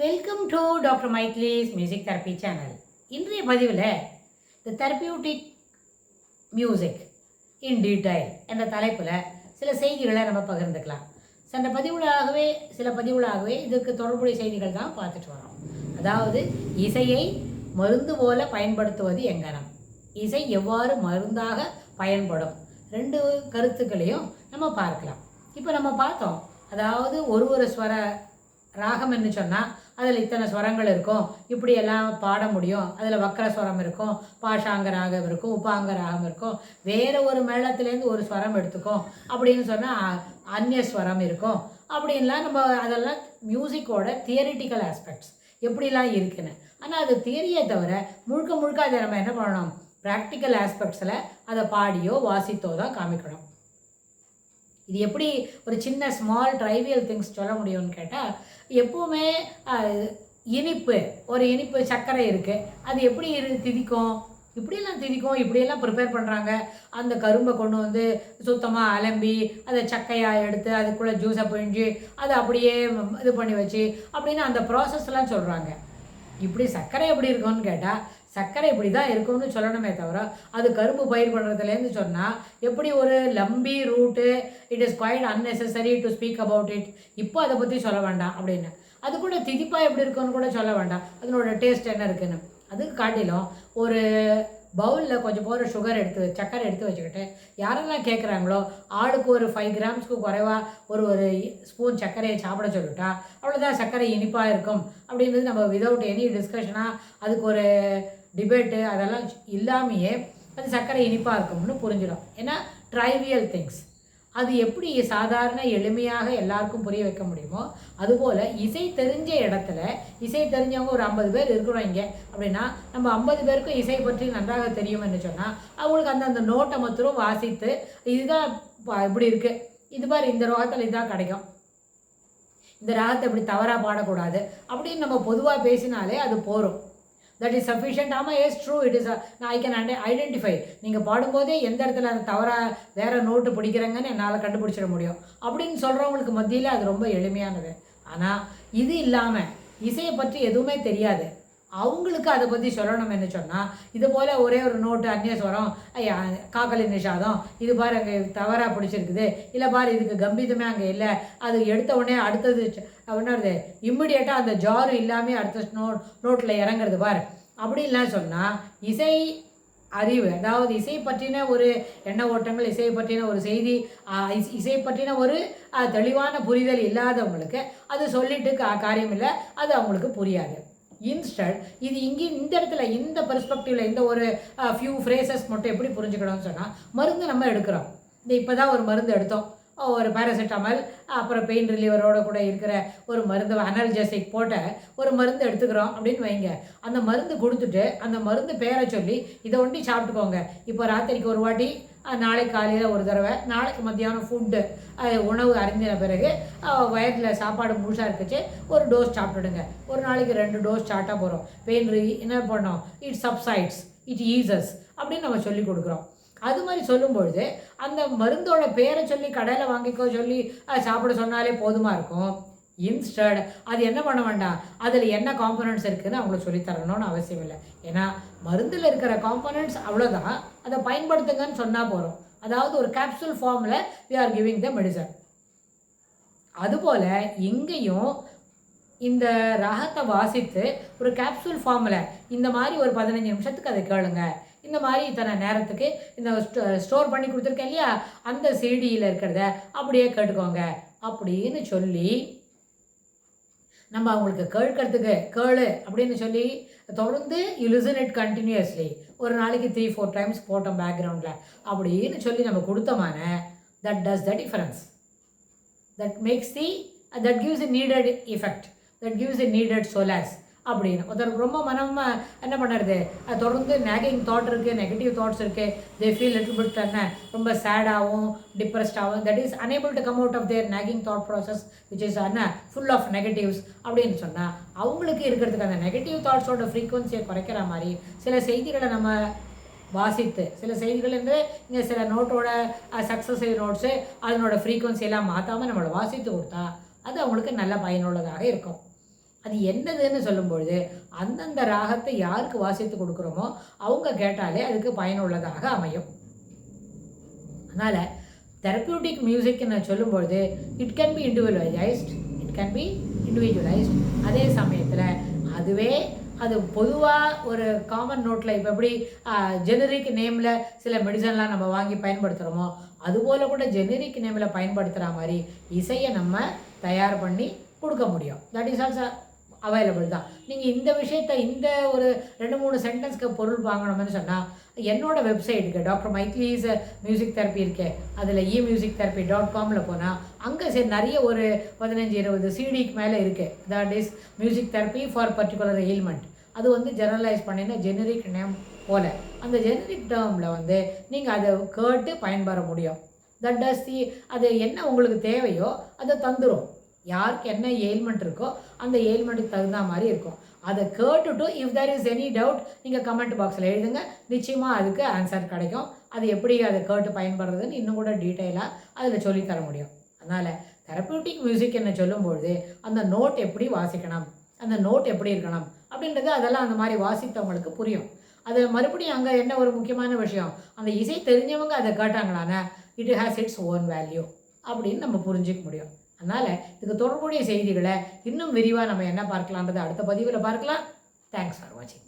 Welcome to doctor மைக்லீஸ் music therapy channel. இன்றைய பதிவில் the therapeutic music in detail என்ற தலைப்பில் சில செய்திகளை நம்ம பகிர்ந்துக்கலாம். சில பதிவுகளாகவே இதுக்கு தொடர்புடைய செய்திகள் தான் பார்த்துட்டு வரோம். அதாவது இசையை மருந்து போல பயன்படுத்துவது எங்கனம், இசை எவ்வாறு மருந்தாக பயன்படும், ரெண்டு கருத்துக்களையும் நம்ம பார்க்கலாம். இப்போ நம்ம பார்த்தோம், அதாவது ஒரு ஸ்வர ராகம் என்று சொன்னால் அதில் இத்தனை ஸ்வரங்கள் இருக்கும், இப்படியெல்லாம் பாட முடியும். அதில் வக்கர ஸ்வரம் இருக்கும், பாஷாங்க ராகம் இருக்கும், உப்பாங்க ராகம் இருக்கும், வேறு ஒரு மேளத்துலேருந்து ஒரு ஸ்வரம் எடுத்துக்கும் அப்படின்னு சொன்னால் அந்நிய ஸ்வரம் இருக்கும். அப்படின்லாம் நம்ம அதெல்லாம் மியூசிக்கோட தியரிட்டிக்கல் ஆஸ்பெக்ட்ஸ் எப்படிலாம் இருக்குன்னு. ஆனால் அது தியரியை தவிர முழுக்க அதை நம்ம என்ன பண்ணணும், ப்ராக்டிக்கல் ஆஸ்பெக்ட்ஸில் அதை பாடியோ வாசித்தோ தான் காமிக்கணும். இது எப்படி ஒரு சின்ன ஸ்மால் ட்ரைவியல் திங்ஸ் சொல்ல முடியும்னு கேட்டால், எப்போவுமே இனிப்பு சர்க்கரை இருக்குது, அது எப்படி திதிக்கும், இப்படியெல்லாம் ப்ரிப்பேர் பண்ணுறாங்க. அந்த கரும்பை கொண்டு வந்து சுத்தமாக அலம்பி அதை சக்கையாக எடுத்து அதுக்குள்ளே ஜூஸை பிழிஞ்சு அதை அப்படியே இது பண்ணி வச்சு அப்படின்னு அந்த ப்ராசஸ்லாம் சொல்கிறாங்க. இப்படி சர்க்கரை எப்படி இருக்கும்னு கேட்டால், சர்க்கரை இப்படி தான் இருக்கும்னு சொல்லணுமே தவிர, அது கரும்பு பயிர் பண்ணுறதுலேருந்து சொன்னால் எப்படி ஒரு லம்பி ரூட்டு, it is quite unnecessary to speak about it, இப்போ அதை பற்றி சொல்ல வேண்டாம் அப்படின்னு. அது கூட திதிப்பாக எப்படி இருக்குன்னு கூட சொல்ல வேண்டாம், அதனோட டேஸ்ட் என்ன இருக்குன்னு. அதுக்கு காட்டிலும் ஒரு பவுலில் கொஞ்சம் போகிற சர்க்கரை எடுத்து வச்சுக்கிட்டு யாரெல்லாம் கேட்குறாங்களோ ஆளுக்கு ஒரு 5 கிராம்ஸ்க்கு குறைவாக ஒரு ஸ்பூன் சர்க்கரையை சாப்பிட சொல்லிட்டா அவ்வளோதான், சர்க்கரை இனிப்பாக இருக்கும் அப்படின்றது நம்ம விதவுட் எனி டிஸ்கஷனாக, அதுக்கு ஒரு டிபேட்டு அதெல்லாம் இல்லாமையே அது சர்க்கரை இனிப்பாக இருக்கும்னு புரிஞ்சிடும். ஏன்னா ட்ரைவியல் திங்ஸ் அது எப்படி சாதாரண எளிமையாக எல்லாருக்கும் புரிய வைக்க முடியுமோ, அதுபோல் இசை தெரிஞ்ச இடத்துல இசை தெரிஞ்சவங்க ஒரு 50 பேர் இருக்கிறோம் இங்கே அப்படின்னா, நம்ம 50 பேருக்கும் இசை பற்றி நன்றாக தெரியும் என்று சொன்னால் அவங்களுக்கு அந்த நோட்டை மாத்திரம் வாசித்து இதுதான் இப்படி இருக்குது, இது மாதிரி இந்த ரோகத்தில் இதுதான் கிடைக்கும், இந்த ராகத்தை இப்படி தவறாக பாடக்கூடாது அப்படின்னு நம்ம பொதுவாக பேசினாலே அது போகும். That is sufficient. ஆமாம், yes true, it is I can identify. நீங்கள் பாடும்போதே எந்த இடத்துல அந்த தவறாக வேறு நோட்டு பிடிக்கிறங்கன்னு என்னால் கண்டுபிடிச்சிட முடியும் அப்படின்னு சொல்கிறவங்களுக்கு மத்தியில் அது ரொம்ப எளிமையானது. ஆனால் இது இல்லாமல் இசையை பற்றி எதுவுமே தெரியாது அவங்களுக்கு அதை பற்றி சொல்லணும்னு சொன்னால், இது போல் ஒரே ஒரு நோட்டு அந்நிய ஸ்வரம், காக்கலி நிஷாதம், இது பாரு அங்கே தவறாக பிடிச்சிருக்குது, இல்லை பாரு இதுக்கு கம்பீதமே அங்கே இல்லை, அது எடுத்த உடனே அடுத்தது என்னது இம்மிடியேட்டாக அந்த ஜாரு இல்லாமல் அடுத்த நோட்டில் இறங்குறது பாரு அப்படின்லாம் சொன்னால், இசை அறிவு, அதாவது இசை பற்றின ஒரு எண்ண ஓட்டங்கள், இசை பற்றின ஒரு செய்தி, இசை பற்றின ஒரு தெளிவான புரிதல் இல்லாதவங்களுக்கு அது சொல்லிட்டு காரியம் இல்லை, அது அவங்களுக்கு புரியாது. இன்ஸ்டட் இது இங்கே இந்த இடத்துல இந்த பெர்ஸ்பெக்டிவில் இந்த ஒரு ஃபியூ ஃப்ரேசஸ் மட்டும் எப்படி புரிஞ்சுக்கணும்னு சொன்னால், மருந்து நம்ம எடுக்கிறோம். இப்போ தான் ஒரு மருந்து எடுத்தோம், ஒரு பேராசிட்டமால், அப்புறம் பெயின் ரிலீவரோட கூட இருக்கிற ஒரு மருந்து, அனல்ஜெசிக் போட்ட ஒரு மருந்து எடுத்துக்கிறோம் அப்படின்னு வைங்க. அந்த மருந்து கொடுத்துட்டு அந்த மருந்து பேரை சொல்லி இதை ஒண்டி சாப்பிட்டுக்கோங்க, இப்போ ராத்திரிக்கு ஒரு வாட்டி, நாளைக்கு காலையில் ஒரு தடவை, நாளைக்கு மத்தியானம் ஃபுட்டு உணவு அருந்தின பிறகு வயதில் சாப்பாடு முழுசாக இருக்குச்சு ஒரு டோஸ் சாப்பிட்டுடுங்க. ஒரு நாளைக்கு 2 டோஸ் சாப்பிட்டா போகிறோம். பெயின் என்ன பண்ணோம், இட் சப்சைட்ஸ், இட் ஈசஸ் அப்படின்னு நம்ம சொல்லி கொடுக்குறோம். அது மாதிரி சொல்லும்பொழுது அந்த மருந்தோட பேரை சொல்லி கடையில் வாங்கிக்கோ சொல்லி சாப்பிட சொன்னாலே போதுமாக இருக்கும். இன்ஸ்டட் அது என்ன பண்ண வேண்டாம், அதில் என்ன காம்பனன்ட்ஸ் இருக்குதுன்னு அவங்களுக்கு சொல்லித்தரணும்னு அவசியம் இல்லை. ஏன்னா மருந்தில் இருக்கிற காம்பனன்ட்ஸ் அவ்வளோதான், அதை பயன்படுத்துங்கன்னு சொன்னால் போகிறோம். அதாவது ஒரு கேப்சூல் ஃபார்மில் we are giving the medicine. அதுபோல் இங்கேயும் இந்த ராகத்தை வாசித்து ஒரு கேப்சூல் ஃபார்மில் இந்த மாதிரி ஒரு 15 நிமிஷத்துக்கு அதை கேளுங்க, இந்த மாதிரி இத்தனை நேரத்துக்கு இந்த ஸ்டோர் பண்ணி கொடுத்துருக்கேன் இல்லையா, அந்த சிடியில் இருக்கிறத அப்படியே கேட்டுக்கோங்க அப்படின்னு சொல்லி நம்ம அவங்களுக்கு கேட்கறதுக்கு கேளு அப்படின்னு சொல்லி தொடர்ந்து யூ லிசன் இட் கண்டினியூஸ்லி ஒரு நாளைக்கு 3-4 டைம்ஸ் போட்டோம் பேக்ரவுண்டில் அப்படின்னு சொல்லி நம்ம கொடுத்தோமான, that does the difference, that makes that gives a needed effect, that gives a needed solace அப்படின்னு. ஒருத்தருக்கு ரொம்ப மனம் என்ன பண்ணுறது, தொடர்ந்து நேகிங் தாட் இருக்குது, நெகட்டிவ் தாட்ஸ் இருக்குது, தே ஃபீல் லிட்டில் பிட் என்ன ரொம்ப சேடாகவும் டிப்ரெஸ்டாகவும், that is unable to come out of their nagging thought process which is full of negatives அப்படின்னு சொன்னால், அவங்களுக்கு இருக்கிறதுக்கு அந்த நெகட்டிவ் தாட்ஸோட ஃப்ரீக்குவன்சியை குறைக்கிற மாதிரி சில செய்திகளை நம்ம வாசித்து, சில செய்திகள் என்று இங்கே சில நோட்டோட சக்ஸஸிவ் நோட்ஸு அதனோட ஃப்ரீக்குவன்சி எல்லாம் மாற்றாமல் நம்மளை வாசித்து கொடுத்தா அது அவங்களுக்கு நல்ல பயனுள்ளதாக இருக்கும். அது என்னதுன்னு சொல்லும்பொழுது அந்தந்த ராகத்தை யாருக்கு வாசித்து கொடுக்குறோமோ அவங்க கேட்டாலே அதுக்கு பயனுள்ளதாக அமையும். அதனால் தெரப்யூட்டிக் மியூசிக்னு சொல்லும்பொழுது இட் கேன் பி இண்டிவிஜுவலைஸ்ட். அதே சமயத்தில் அதுவே அது பொதுவாக ஒரு காமன் நோட்டில் இப்போ எப்படி ஜெனரிக் நேமில் சில மெடிசன்லாம் நம்ம வாங்கி பயன்படுத்துகிறோமோ அதுபோல் கூட ஜெனரிக் நேமில் பயன்படுத்துகிற மாதிரி இசையை நம்ம தயார் பண்ணி கொடுக்க முடியும். தட் இஸ் ஆல்சோ அவைலபிள் தான். நீங்கள் இந்த விஷயத்தை இந்த ஒரு 2-3 சென்டென்ஸ்க்கு பொருள் வாங்கணும்னு சொன்னால் என்னோடய வெப்சைட்டுக்கு டாக்டர் மைத்லீஸ் மியூசிக் தெரப்பி இருக்கே, அதில் emusictherapy.comல போனால் அங்கே சரி நிறைய ஒரு 15-20 சிடிக்கு மேலே இருக்குது. That is music therapy for particular ailment. அது வந்து ஜெனரலைஸ் பண்ணினா ஜெனரிக் நேம் போல் அந்த ஜெனரிக் டேர்மில் நீங்கள் அதை கேட்டு பயன்பெற முடியும். தட் டஸ் அது என்ன உங்களுக்கு தேவையோ அதை தந்துடும். யாருக்கு என்ன எயில்மெண்ட் இருக்கோ அந்த எயில்மெண்ட்டுக்கு தகுந்த மாதிரி இருக்கும். அதை கேட்டுட்டு if there is any doubt நீங்கள் கமெண்ட் பாக்ஸில் எழுதுங்க, நிச்சயமாக அதுக்கு ஆன்சர் கிடைக்கும். அது எப்படி அதை கேட்டு பயன்படுறதுன்னு இன்னும் கூட டீட்டெயிலாக அதில் சொல்லித்தர முடியும். அதனால் தெரப்யூட்டிக் மியூசிக் என்ன சொல்லும்பொழுது அந்த நோட் எப்படி வாசிக்கணும், அந்த நோட் எப்படி இருக்கணும் அப்படின்றது அதெல்லாம் அந்த மாதிரி வாசித்தவங்களுக்கு புரியும். அது மறுபடியும் அங்கே என்ன ஒரு முக்கியமான விஷயம், அந்த இசை தெரிஞ்சவங்க அதை கேட்டாங்களான்னா it has its own value அப்படின்னு நம்ம புரிஞ்சிக்க முடியும். அதனால் இதுக்கு தொடர்புடைய செய்திகளை இன்னும் விரிவாக நம்ம என்ன பார்க்கலான்றதை அடுத்த பதிவில் பார்க்கலாம். தேங்க்ஸ் ஃபார் வாட்சிங்.